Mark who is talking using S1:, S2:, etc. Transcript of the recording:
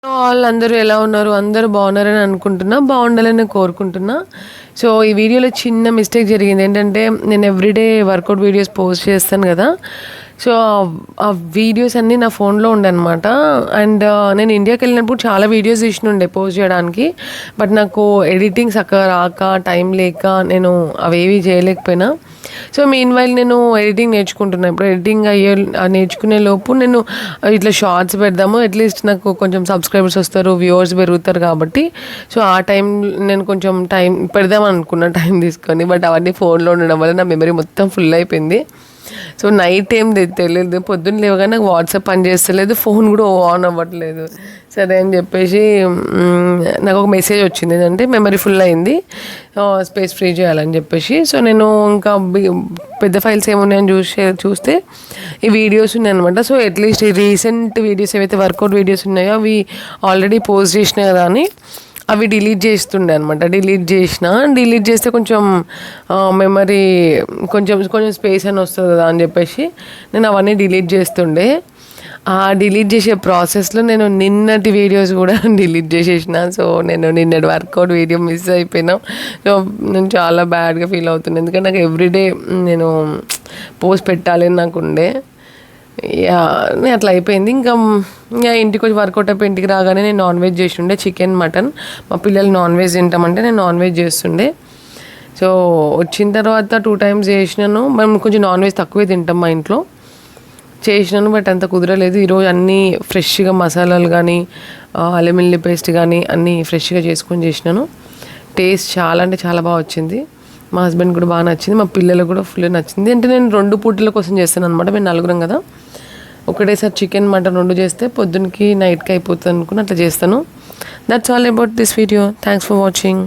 S1: అందరూ ఎలా ఉన్నారు? అందరూ బాగున్నారని అనుకుంటున్నా. బాగుండాలని కోరుకుంటున్నా. సో, ఈ వీడియోలో చిన్న మిస్టేక్ జరిగింది. ఏంటంటే నేను ఎవ్రీడే వర్కౌట్ వీడియోస్ పోస్ట్ చేస్తాను కదా! సో, ఆ వీడియోస్ అన్నీ నా ఫోన్‌లో ఉండనమాట. అండ్ నేను ఇండియాకెళ్ళినప్పుడు చాలా వీడియోస్ తీసినుండే పోస్ట్ చేయడానికి. బట్ నాకు ఎడిటింగ్ సక్కగా రాక, టైం లేక నేను అవేవి చేయలేకపోయినా. సో, మీన్‌వైల్ నేను ఎడిటింగ్ నేర్చుకుంటున్నా. ఇప్పుడు ఎడిటింగ్ నేర్చుకునే లోపు నేను ఇట్లా షార్ట్స్ పెడదాము. అట్‌లీస్ట్ నాకు కొంచెం సబ్స్క్రైబర్స్ వస్తారు, వ్యూవర్స్ పెరుగుతారు కాబట్టి. సో, ఆ టైం నేను కొంచెం టైం పెడదామనుకున్నా టైం తీసుకొని. బట్ అవన్నీ ఫోన్‌లో ఉండడం వల్ల నా మెమరీ మొత్తం ఫుల్ అయిపోయింది. సో, నైట్ ఏం తెలీదు. పొద్దున్న లేవగానే నాకు వాట్సాప్ పని చేస్తలేదు. ఫోన్ కూడా ఆన్ అవ్వట్లేదు. సరే అని చెప్పేసి నాకు ఒక మెసేజ్ వచ్చింది. ఏంటంటే మెమరీ ఫుల్ అయింది, స్పేస్ ఫ్రీ చేయాలని చెప్పేసి. సో, నేను ఇంకా పెద్ద ఫైల్స్ ఏమున్నాయని చూస్తే ఈ వీడియోస్ ఉన్నాయన్నమాట. సో, అట్లీస్ట్ ఈ రీసెంట్ వీడియోస్ ఏవైతే వర్కౌట్ వీడియోస్ ఉన్నాయో అవి ఆల్రెడీ పోస్ట్ చేసినాయి కదా అని అవి డిలీట్ చేస్తుండే అనమాట. డిలీట్ చేస్తే కొంచెం మెమరీ కొంచెం స్పేస్ అని వస్తుంది కదా అని చెప్పేసి నేను అవన్నీ డిలీట్ చేస్తుండే. ఆ డిలీట్ చేసే ప్రాసెస్లో నేను నిన్నటి వీడియోస్ కూడా డిలీట్ చేసేసిన. సో, నేను నిన్నటి వర్కౌట్ వీడియో మిస్ అయిపోయినా. సో, నేను చాలా బ్యాడ్గా ఫీల్ అవుతున్నాను. ఎందుకంటే నాకు ఎవ్రీడే నేను పోస్ట్ పెట్టాలని నాకు ఉండే. అట్లా అయిపోయింది. ఇంకా ఇంటికి వచ్చి వర్కౌట్ అయిపోయి ఇంటికి రాగానే నేను నాన్ వెజ్ చేస్తుండే, చికెన్ మటన్. మా పిల్లలు నాన్ వెజ్ తింటామంటే నేను నాన్ వెజ్ చేస్తుండే. సో, వచ్చిన తర్వాత 2 times చేసినాను. మనం కొంచెం నాన్ వెజ్ తక్కువే తింటాం మా ఇంట్లో. చేసినాను బట్ అంత కుదరలేదు. ఈరోజు అన్నీ ఫ్రెష్గా మసాలాలు కానీ అల్లం వెల్లుల్లి పేస్ట్ కానీ అన్నీ ఫ్రెష్గా చేసుకొని చేసినాను. టేస్ట్ చాలా అంటే చాలా బాగా వచ్చింది. మా హస్బెండ్ కూడా బాగా నచ్చింది, మా పిల్లలకు కూడా ఫుల్ నచ్చింది. అంటే నేను 2 పూటల కోసం చేస్తాను అనమాట. మేము 4 కదా, ఒకటేసారి చికెన్ మటన్ 2 చేస్తే పొద్దున్నకి నైట్కి అయిపోతుంది అనుకుని అట్లా చేస్తాను. That's all about this video. Thanks for watching.